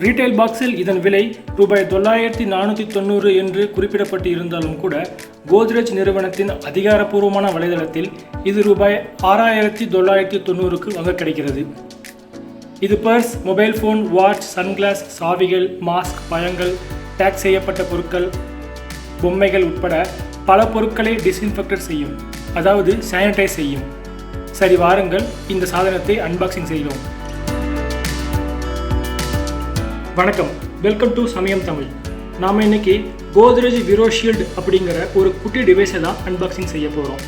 Retail பாக்ஸில் இதன் விலை ரூபாய் 9490 என்று குறிப்பிடப்பட்டு இருந்தாலும் கூட கோத்ரெஜ் நிறுவனத்தின் அதிகாரப்பூர்வமான வலைதளத்தில் இது ரூபாய் 6990க்கு வாங்க கிடைக்கிறது. இது purse, mobile phone, watch, sunglass, சாவிகள், மாஸ்க், பழங்கள், பேக் செய்யப்பட்ட பொருட்கள், பொம்மைகள் உட்பட பல பொருட்களை டிஸ்இன்ஃபெக்ட் செய்யும், அதாவது சானிடைஸ் செய்யும். சரி, வாருங்கள் இந்த சாதனத்தை அன்பாக்சிங் செய்வோம். வணக்கம், வெல்கம் டு சமயம் தமிழ். நாம் இன்னைக்கு கோத்ரெஜ் விரோஷீல்ட் அப்படிங்கிற ஒரு குட்டி டிவைஸை தான் அன்பாக்சிங் செய்ய போகிறோம்.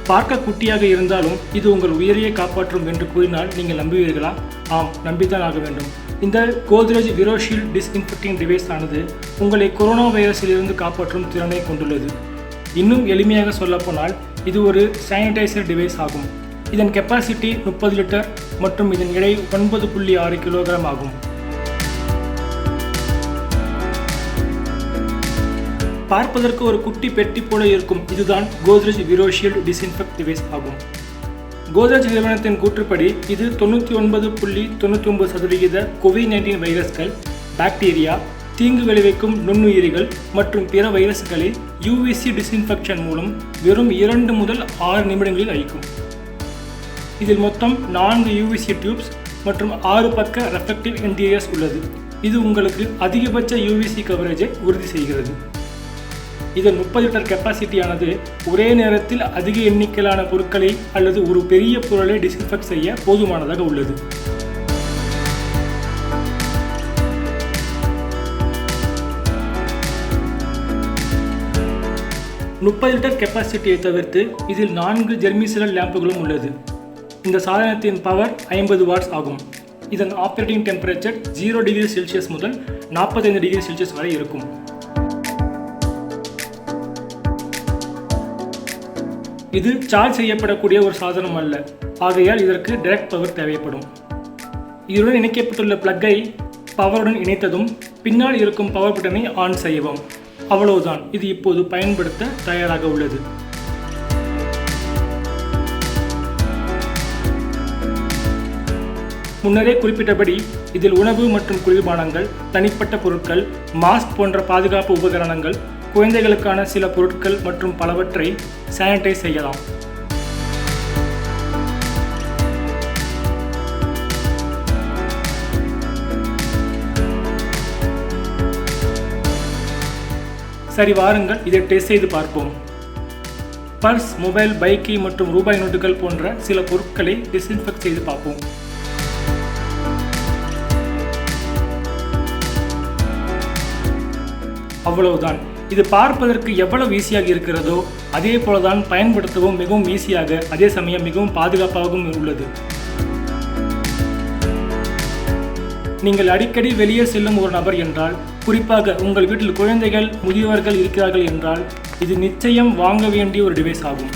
பார்க்க குட்டியாக இருந்தாலும் இது உங்கள் உயிரையை காப்பாற்றும் என்று கூறினால் நீங்கள் நம்புவீர்களா? ஆம், நம்பித்தான் ஆக வேண்டும். இந்த கோத்ரெஜ் விரோஷீல்ட் டிஸ்இன்ஃபெக்டிங் டிவைஸ் ஆனது உங்களை கொரோனா வைரஸிலிருந்து காப்பாற்றும் திறனை கொண்டுள்ளது. இன்னும் எளிமையாக சொல்லப்போனால் இது ஒரு சானிடைசர் டிவைஸ் ஆகும். இதன் கெப்பாசிட்டி 30 லிட்டர் மற்றும் இதன் எடை 9.6 கிலோகிராம் ஆகும். பார்ப்பதற்கு ஒரு குட்டி பெட்டி போல இருக்கும் இதுதான் கோத்ரெஜ் விரோஷீல்ட் டிஸ்இன்ஃபெக்ட் டிவைஸ் ஆகும். கோத்ரெஜ் நிறுவனத்தின் கூற்றுப்படி இது 99.99% கோவிட்-19 வைரஸ்கள், பாக்டீரியா, தீங்கு விளைவிக்கும் நுண்ணுயிரிகள் மற்றும் பிற வைரஸ்களை யூவிசி டிஸ்இன்ஃபெக்ஷன் மூலம் வெறும் 2 முதல் 6 நிமிடங்களில் அழிக்கும். இதில் மொத்தம் 4 யூவிசி டியூப்ஸ் மற்றும் 6 பக்க ரெஃப்ளெக்டிவ் இன்டீரியர்ஸ் உள்ளது. இது உங்களுக்கு அதிகபட்ச யூவிசி கவரேஜை உறுதி செய்கிறது. இதன் 30 லிட்டர் கெப்பாசிட்டியானது ஒரே நேரத்தில் அதிக எண்ணிக்கையிலான பொருட்களை அல்லது ஒரு பெரிய பொருளை டிஸ்இன்ஃபெக்ட் செய்ய போதுமானதாக உள்ளது. லிட்டர் கெப்பாசிட்டியை தவிர்த்து இதில் 4 ஜெர்மிசைடல் லேம்புகளும் உள்ளது. இந்த சாதனத்தின் பவர் 50 வாட்ஸ் ஆகும். இதன் ஆப்ரேட்டிங் டெம்பரேச்சர் 0 டிகிரி செல்சியஸ் முதல் 45 டிகிரி செல்சியஸ் வரை இருக்கும். இது சார்ஜ் செய்யப்படக்கூடிய ஒரு சாதனம் அல்ல, ஆகையால் இதற்கு டைரக்ட் பவர் தேவைப்படும். இதனுடன் இணைக்கப்பட்டுள்ள பிளக்கை பவருடன் இணைத்ததும் பின்னால் இருக்கும் பவர் பட்டனை ஆன் செய்யவும். அவ்வளவுதான், இது இப்போது பயன்படுத்த தயாராக உள்ளது. முன்னரே குறிப்பிட்டபடி இதில் உணவு மற்றும் குளிர்பானங்கள், தனிப்பட்ட பொருட்கள், மாஸ்க் போன்ற பாதுகாப்பு உபகரணங்கள், குழந்தைகளுக்கான சில பொருட்கள் மற்றும் பலவற்றை சானிடைஸ் செய்யலாம். சரி, வாருங்கள் இதை டெஸ்ட் செய்து பார்ப்போம். பர்ஸ், மொபைல், பைக்கி மற்றும் ரூபாய் நோட்டுகள் போன்ற சில பொருட்களை டிஸ்இன்ஃபெக்ட் செய்து பார்ப்போம். அவ்வளவுதான். இது பார்ப்பதற்கு எவ்வளவு ஈஸியாக இருக்கிறதோ அதே போலதான் பயன்படுத்தவும் மிகவும் ஈஸியாக, அதே சமயம் மிகவும் பாதுகாப்பாகவும் உள்ளது. நீங்கள் அடிக்கடி வெளியே செல்லும் ஒரு நபர் என்றால், குறிப்பாக உங்கள் வீட்டில் குழந்தைகள், முதியவர்கள் இருக்கிறார்கள் என்றால் இது நிச்சயம் வாங்க வேண்டிய ஒரு டிவைஸ் ஆகும்.